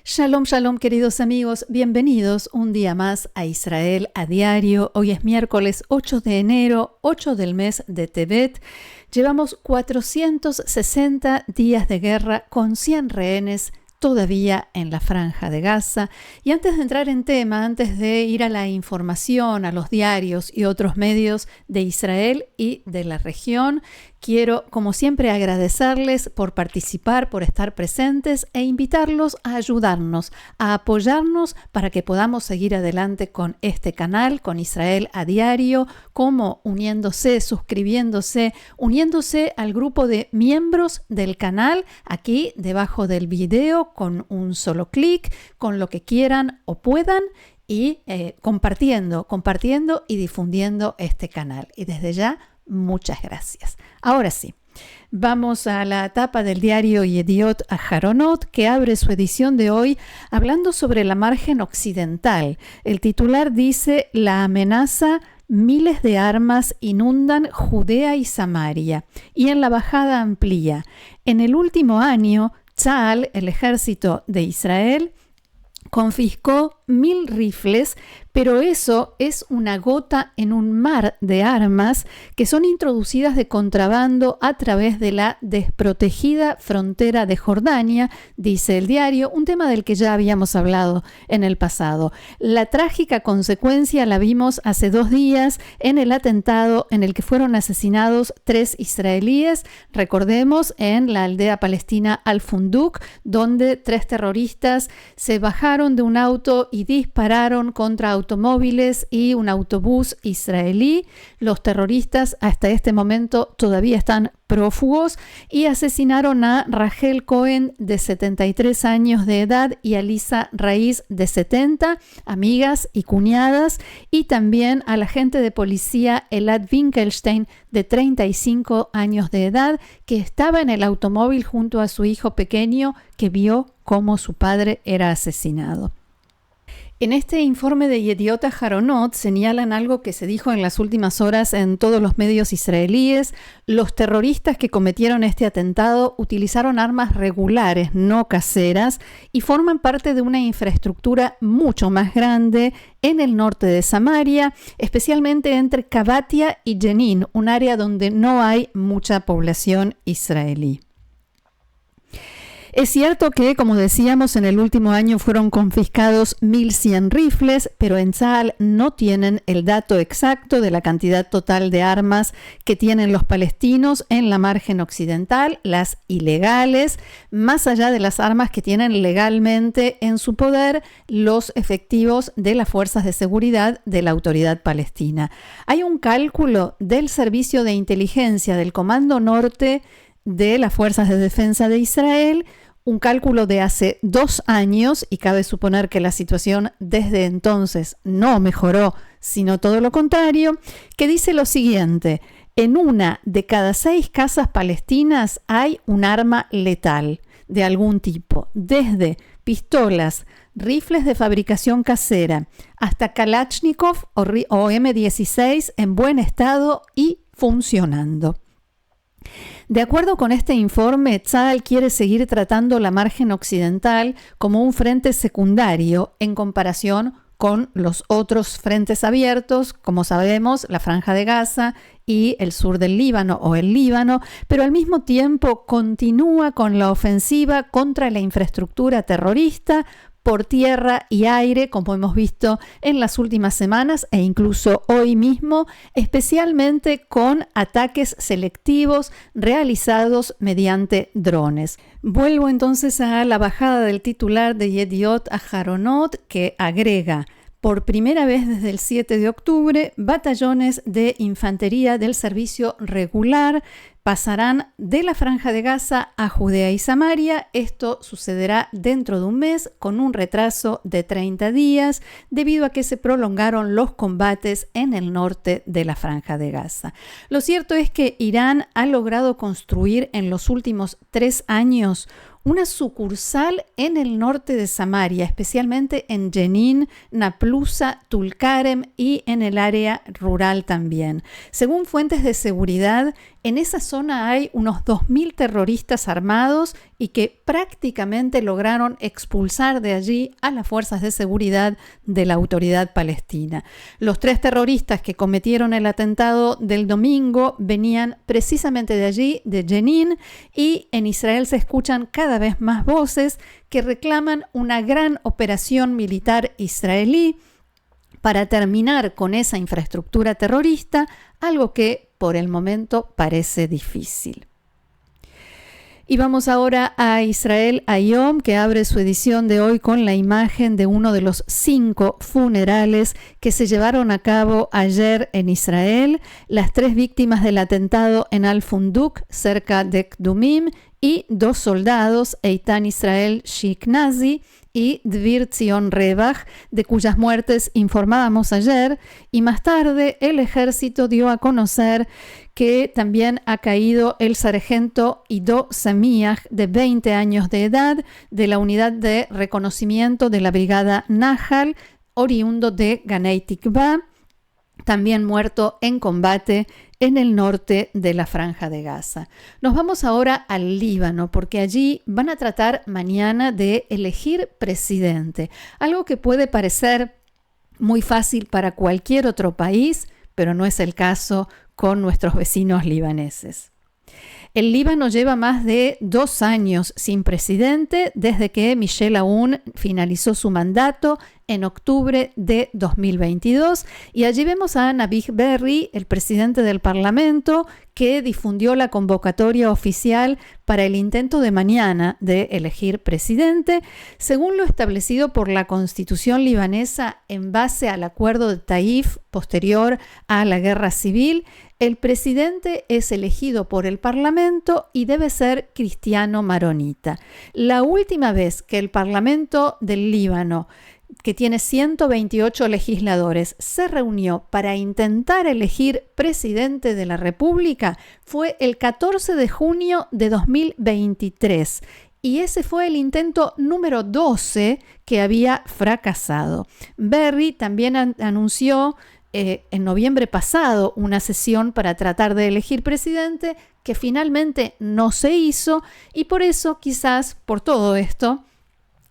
Shalom, shalom, queridos amigos, bienvenidos un día más a Israel a Diario. Hoy es miércoles 8 de enero, 8 del mes de Tevet. Llevamos 460 días de guerra con 100 rehenes todavía en la Franja de Gaza. Y antes de entrar en tema, antes de ir a la información, a los diarios y otros medios de Israel y de la región, quiero, como siempre, agradecerles por participar, por estar presentes e invitarlos a ayudarnos, a apoyarnos para que podamos seguir adelante con este canal, con Israel a Diario, como uniéndose, suscribiéndose, uniéndose al grupo de miembros del canal, aquí debajo del video, con un solo clic, con lo que quieran o puedan, y compartiendo y difundiendo este canal. Y desde ya, muchas gracias. Ahora sí, vamos a la tapa del diario Yediot Aharonot, que abre su edición de hoy hablando sobre la margen occidental. El titular dice: la amenaza, miles de armas inundan Judea y Samaria. Y en la bajada amplía, en el último año, Tzahal, el ejército de Israel, confiscó 1000 rifles, pero eso es una gota en un mar de armas que son introducidas de contrabando a través de la desprotegida frontera de Jordania, dice el diario, un tema del que ya habíamos hablado en el pasado. La trágica consecuencia la vimos hace 2 días en el atentado en el que fueron asesinados 3 israelíes, recordemos, en la aldea palestina Al-Funduk, donde 3 terroristas se bajaron de un auto y dispararon contra automóviles y un autobús israelí. Los terroristas hasta este momento todavía están prófugos y asesinaron a Rachel Cohen, de 73 años de edad, y a Lisa Raiz, de 70, amigas y cuñadas, y también al agente de policía Elad Winkelstein, de 35 años de edad, que estaba en el automóvil junto a su hijo pequeño, que vio cómo su padre era asesinado. En este informe de Yediot Aharonot señalan algo que se dijo en las últimas horas en todos los medios israelíes. Los terroristas que cometieron este atentado utilizaron armas regulares, no caseras, y forman parte de una infraestructura mucho más grande en el norte de Samaria, especialmente entre Kabatia y Jenin, un área donde no hay mucha población israelí. Es cierto que, como decíamos, en el último año fueron confiscados 1100 rifles, pero en Tzahal no tienen el dato exacto de la cantidad total de armas que tienen los palestinos en la margen occidental, las ilegales, más allá de las armas que tienen legalmente en su poder los efectivos de las fuerzas de seguridad de la autoridad palestina. Hay un cálculo del Servicio de Inteligencia del Comando Norte de las Fuerzas de Defensa de Israel, un cálculo de hace 2 años, y cabe suponer que la situación desde entonces no mejoró, sino todo lo contrario, que dice lo siguiente: en 1 de cada 6 casas palestinas hay un arma letal de algún tipo, desde pistolas, rifles de fabricación casera, hasta Kalashnikov o M16 en buen estado y funcionando. De acuerdo con este informe, Tzahal quiere seguir tratando la margen occidental como un frente secundario en comparación con los otros frentes abiertos, como sabemos, la Franja de Gaza y el sur del Líbano o el Líbano, pero al mismo tiempo continúa con la ofensiva contra la infraestructura terrorista por tierra y aire, como hemos visto en las últimas semanas e incluso hoy mismo, especialmente con ataques selectivos realizados mediante drones. Vuelvo entonces a la bajada del titular de Yediot Aharonot, que agrega: por primera vez desde el 7 de octubre, batallones de infantería del servicio regular pasarán de la Franja de Gaza a Judea y Samaria. Esto sucederá dentro de un mes, con un retraso de 30 días, debido a que se prolongaron los combates en el norte de la Franja de Gaza. Lo cierto es que Irán ha logrado construir en los últimos 3 años una sucursal en el norte de Samaria, especialmente en Jenin, Naplusa, Tulkarem y en el área rural también. Según fuentes de seguridad, en esa zona hay unos 2.000 terroristas armados y que prácticamente lograron expulsar de allí a las fuerzas de seguridad de la autoridad palestina. Los 3 terroristas que cometieron el atentado del domingo venían precisamente de allí, de Jenin, y en Israel se escuchan cada vez más voces que reclaman una gran operación militar israelí para terminar con esa infraestructura terrorista, algo que por el momento parece difícil. Y vamos ahora a Israel Hayom, que abre su edición de hoy con la imagen de uno de los 5 funerales que se llevaron a cabo ayer en Israel. Las 3 víctimas del atentado en Al-Funduk, cerca de Kdumim, y 2 soldados, Eitan Israel Shiknazi y Dvir Zion Rebach, de cuyas muertes informábamos ayer, y más tarde el ejército dio a conocer que también ha caído el sargento Ido Samiach, de 20 años de edad, de la unidad de reconocimiento de la brigada Nahal, oriundo de Ganei Tikva, también muerto en combate en el norte de la Franja de Gaza. Nos vamos ahora al Líbano, porque allí van a tratar mañana de elegir presidente, algo que puede parecer muy fácil para cualquier otro país, pero no es el caso con nuestros vecinos libaneses. El Líbano lleva más de 2 años sin presidente desde que Michel Aoun finalizó su mandato en octubre de 2022, y allí vemos a Nabih Berri, el presidente del Parlamento, que difundió la convocatoria oficial para el intento de mañana de elegir presidente, según lo establecido por la Constitución libanesa en base al acuerdo de Taif posterior a la guerra civil. El presidente es elegido por el Parlamento y debe ser cristiano maronita. La última vez que el Parlamento del Líbano, que tiene 128 legisladores, se reunió para intentar elegir presidente de la República fue el 14 de junio de 2023. Y ese fue el intento número 12 que había fracasado. Berri también anunció en noviembre pasado una sesión para tratar de elegir presidente que finalmente no se hizo, y por eso, quizás por todo esto,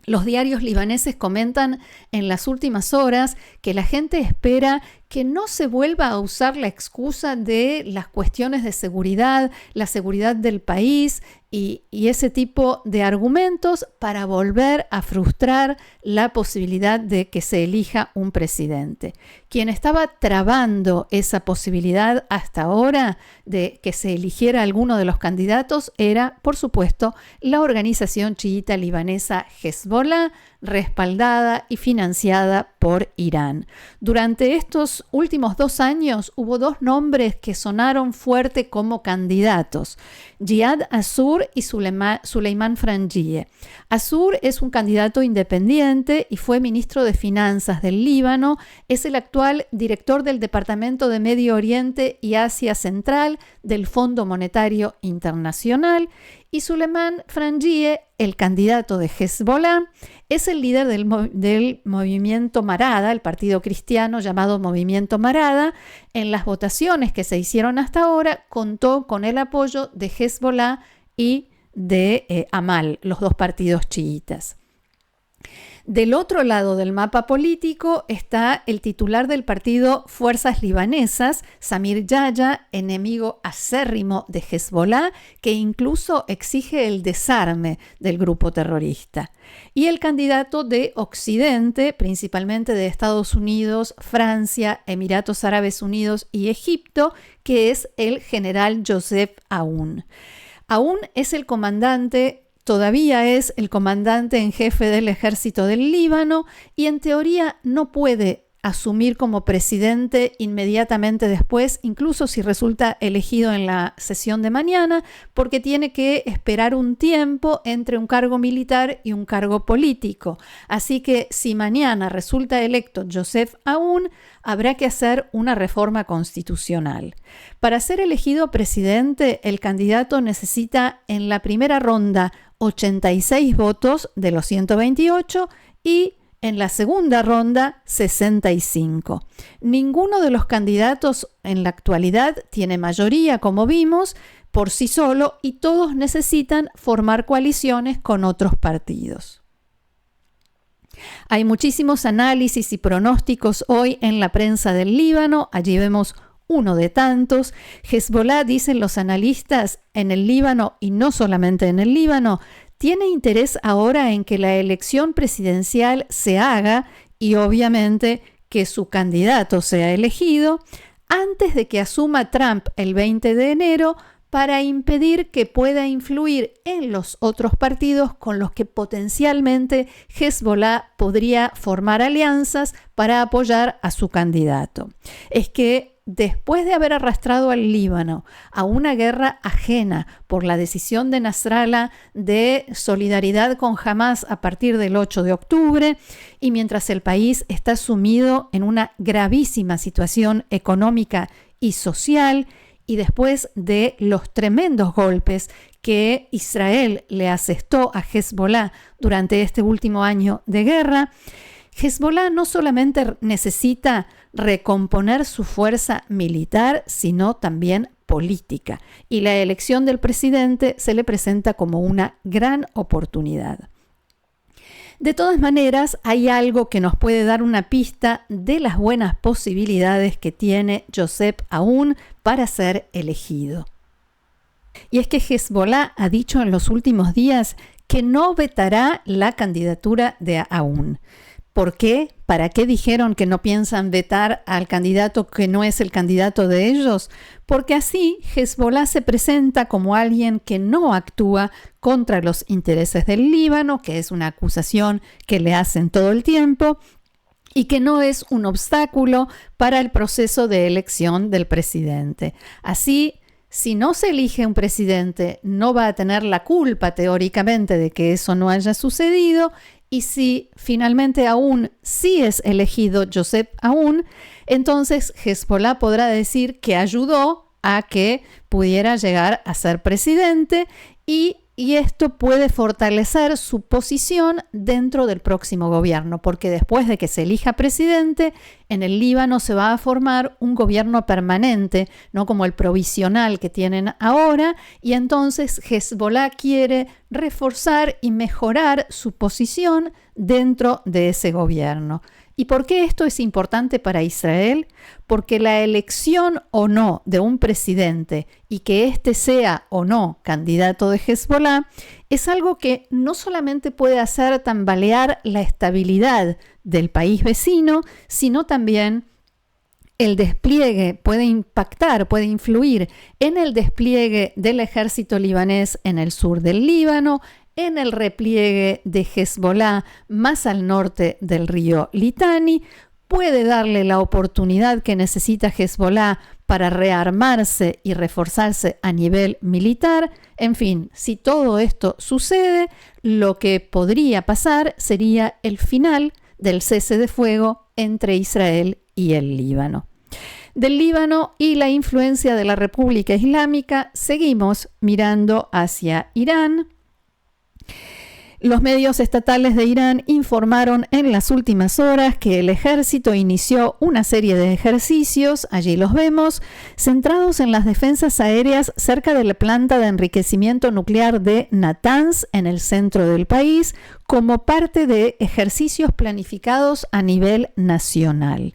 los diarios libaneses comentan en las últimas horas que la gente espera que no se vuelva a usar la excusa de las cuestiones de seguridad, la seguridad del país y ese tipo de argumentos para volver a frustrar la posibilidad de que se elija un presidente. Quien estaba trabando esa posibilidad hasta ahora de que se eligiera alguno de los candidatos era, por supuesto, la organización chiita libanesa Hezbollah, respaldada y financiada por Irán. Durante estos últimos 2 años hubo 2 nombres que sonaron fuerte como candidatos: Jihad Azzur y Suleiman Frangieh. Azzur es un candidato independiente y fue ministro de Finanzas del Líbano. Es el actual director del Departamento de Medio Oriente y Asia Central del Fondo Monetario Internacional. Y Suleiman Frangieh, el candidato de Hezbollah, es el líder del movimiento Marada, el partido cristiano llamado Movimiento Marada. En las votaciones que se hicieron hasta ahora, contó con el apoyo de Hezbollah y de Amal, los 2 partidos chiitas. Del otro lado del mapa político está el titular del partido Fuerzas Libanesas, Samir Yahya, enemigo acérrimo de Hezbollah, que incluso exige el desarme del grupo terrorista. Y el candidato de Occidente, principalmente de Estados Unidos, Francia, Emiratos Árabes Unidos y Egipto, que es el general Joseph Aoun. Aoun es el comandante. Todavía es el comandante en jefe del ejército del Líbano y en teoría no puede asumir como presidente inmediatamente después, incluso si resulta elegido en la sesión de mañana, porque tiene que esperar un tiempo entre un cargo militar y un cargo político. Así que si mañana resulta electo Joseph Aoun, habrá que hacer una reforma constitucional. Para ser elegido presidente, el candidato necesita en la primera ronda 86 votos de los 128 y en la segunda ronda 65. Ninguno de los candidatos en la actualidad tiene mayoría, como vimos, por sí solo, y todos necesitan formar coaliciones con otros partidos. Hay muchísimos análisis y pronósticos hoy en la prensa del Líbano. Allí vemos uno de tantos. Hezbollah, dicen los analistas, en el Líbano, y no solamente en el Líbano, tiene interés ahora en que la elección presidencial se haga y obviamente que su candidato sea elegido antes de que asuma Trump el 20 de enero para impedir que pueda influir en los otros partidos con los que potencialmente Hezbollah podría formar alianzas para apoyar a su candidato. Es que después de haber arrastrado al Líbano a una guerra ajena por la decisión de Nasrallah de solidaridad con Hamás a partir del 8 de octubre, y mientras el país está sumido en una gravísima situación económica y social, y después de los tremendos golpes que Israel le asestó a Hezbollah durante este último año de guerra, Hezbollah no solamente necesita recomponer su fuerza militar, sino también política. Y la elección del presidente se le presenta como una gran oportunidad. De todas maneras, hay algo que nos puede dar una pista de las buenas posibilidades que tiene Joseph Aoun para ser elegido. Y es que Hezbollah ha dicho en los últimos días que no vetará la candidatura de Aoun. ¿Por qué? ¿Para qué dijeron que no piensan vetar al candidato que no es el candidato de ellos? Porque así Hezbollah se presenta como alguien que no actúa contra los intereses del Líbano, que es una acusación que le hacen todo el tiempo, y que no es un obstáculo para el proceso de elección del presidente. Así, si no se elige un presidente, no va a tener la culpa teóricamente de que eso no haya sucedido. Y si finalmente Aoun sí es elegido Joseph Aoun, entonces Hezbollah podrá decir que ayudó a que pudiera llegar a ser presidente y esto puede fortalecer su posición dentro del próximo gobierno, porque después de que se elija presidente, en el Líbano se va a formar un gobierno permanente, no como el provisional que tienen ahora, y entonces Hezbollah quiere reforzar y mejorar su posición dentro de ese gobierno. ¿Y por qué esto es importante para Israel? Porque la elección o no de un presidente y que éste sea o no candidato de Hezbollah es algo que no solamente puede hacer tambalear la estabilidad del país vecino, sino también el despliegue, puede impactar, puede influir en el despliegue del ejército libanés en el sur del Líbano, en el repliegue de Hezbollah más al norte del río Litani, puede darle la oportunidad que necesita Hezbollah para rearmarse y reforzarse a nivel militar. En fin, si todo esto sucede, lo que podría pasar sería el final del cese de fuego entre Israel y el Líbano. Del Líbano y la influencia de la República Islámica, seguimos mirando hacia Irán. Los medios estatales de Irán informaron en las últimas horas que el ejército inició una serie de ejercicios, allí los vemos, centrados en las defensas aéreas cerca de la planta de enriquecimiento nuclear de Natanz, en el centro del país, como parte de ejercicios planificados a nivel nacional.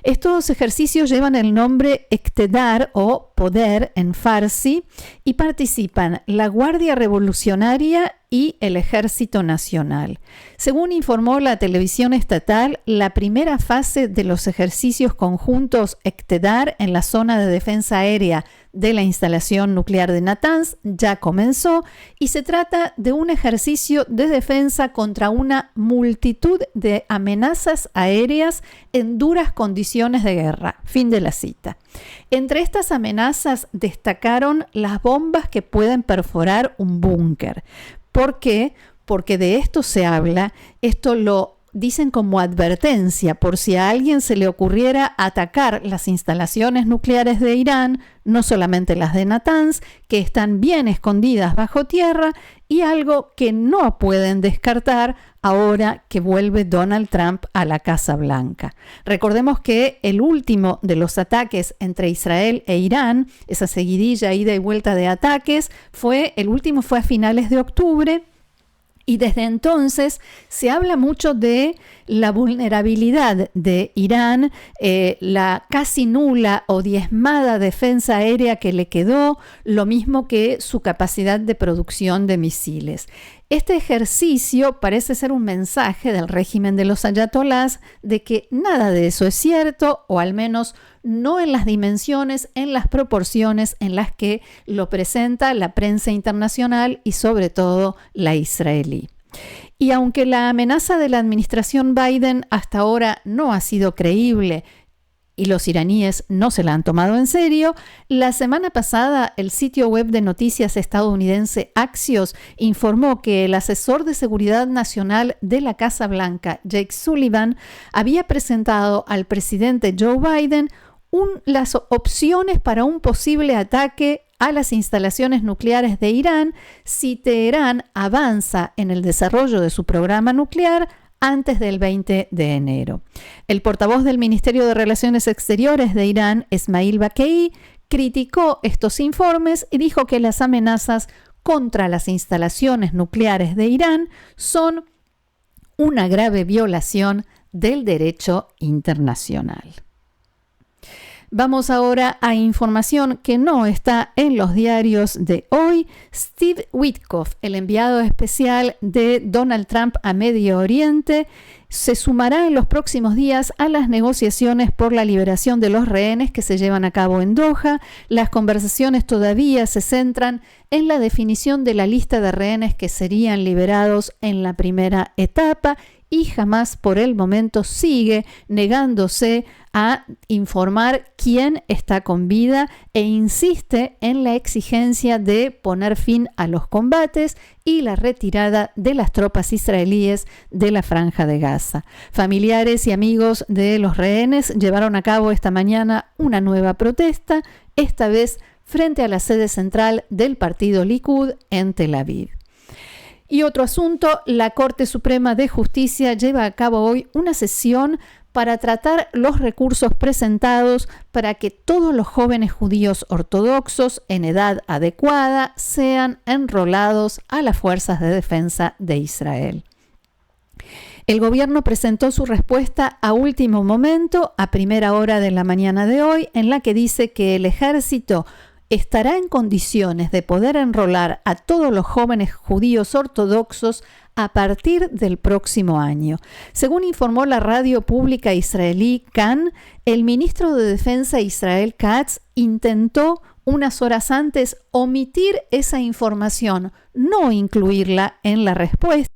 Estos ejercicios llevan el nombre Eqtedar o Poder en farsi y participan la Guardia Revolucionaria y el Ejército Nacional. Según informó la televisión estatal, la primera fase de los ejercicios conjuntos Eqtedar en la zona de defensa aérea de la instalación nuclear de Natanz ya comenzó y se trata de un ejercicio de defensa contra una multitud de amenazas aéreas en duras condiciones de guerra. Fin de la cita. Entre estas amenazas destacaron las bombas que pueden perforar un búnker. ¿Por qué? Porque de esto se habla, esto lo dicen como advertencia por si a alguien se le ocurriera atacar las instalaciones nucleares de Irán, no solamente las de Natanz, que están bien escondidas bajo tierra, y algo que no pueden descartar ahora que vuelve Donald Trump a la Casa Blanca. Recordemos que el último de los ataques entre Israel e Irán, esa seguidilla, ida y vuelta de ataques, el último fue a finales de octubre. Y desde entonces se habla mucho de la vulnerabilidad de Irán, la casi nula o diezmada defensa aérea que le quedó, lo mismo que su capacidad de producción de misiles. Este ejercicio parece ser un mensaje del régimen de los ayatolás de que nada de eso es cierto, o al menos no en las dimensiones, en las proporciones en las que lo presenta la prensa internacional y sobre todo la israelí. Y aunque la amenaza de la administración Biden hasta ahora no ha sido creíble y los iraníes no se la han tomado en serio, la semana pasada el sitio web de noticias estadounidense Axios informó que el asesor de seguridad nacional de la Casa Blanca, Jake Sullivan, había presentado al presidente Joe Biden las opciones para un posible ataque a las instalaciones nucleares de Irán si Teherán avanza en el desarrollo de su programa nuclear antes del 20 de enero. El portavoz del Ministerio de Relaciones Exteriores de Irán, Esmail Bakei, criticó estos informes y dijo que las amenazas contra las instalaciones nucleares de Irán son una grave violación del derecho internacional. Vamos ahora a información que no está en los diarios de hoy. Steve Witkoff, el enviado especial de Donald Trump a Medio Oriente, se sumará en los próximos días a las negociaciones por la liberación de los rehenes que se llevan a cabo en Doha. Las conversaciones todavía se centran en la definición de la lista de rehenes que serían liberados en la primera etapa, y Hamás por el momento sigue negándose a informar quién está con vida e insiste en la exigencia de poner fin a los combates y la retirada de las tropas israelíes de la Franja de Gaza. Familiares y amigos de los rehenes llevaron a cabo esta mañana una nueva protesta, esta vez frente a la sede central del partido Likud en Tel Aviv. Y otro asunto, la Corte Suprema de Justicia lleva a cabo hoy una sesión para tratar los recursos presentados para que todos los jóvenes judíos ortodoxos en edad adecuada sean enrolados a las fuerzas de defensa de Israel. El gobierno presentó su respuesta a último momento, a primera hora de la mañana de hoy, en la que dice que el ejército estará en condiciones de poder enrolar a todos los jóvenes judíos ortodoxos a partir del próximo año. Según informó la radio pública israelí Kan, el ministro de Defensa Israel Katz intentó unas horas antes omitir esa información, no incluirla en la respuesta,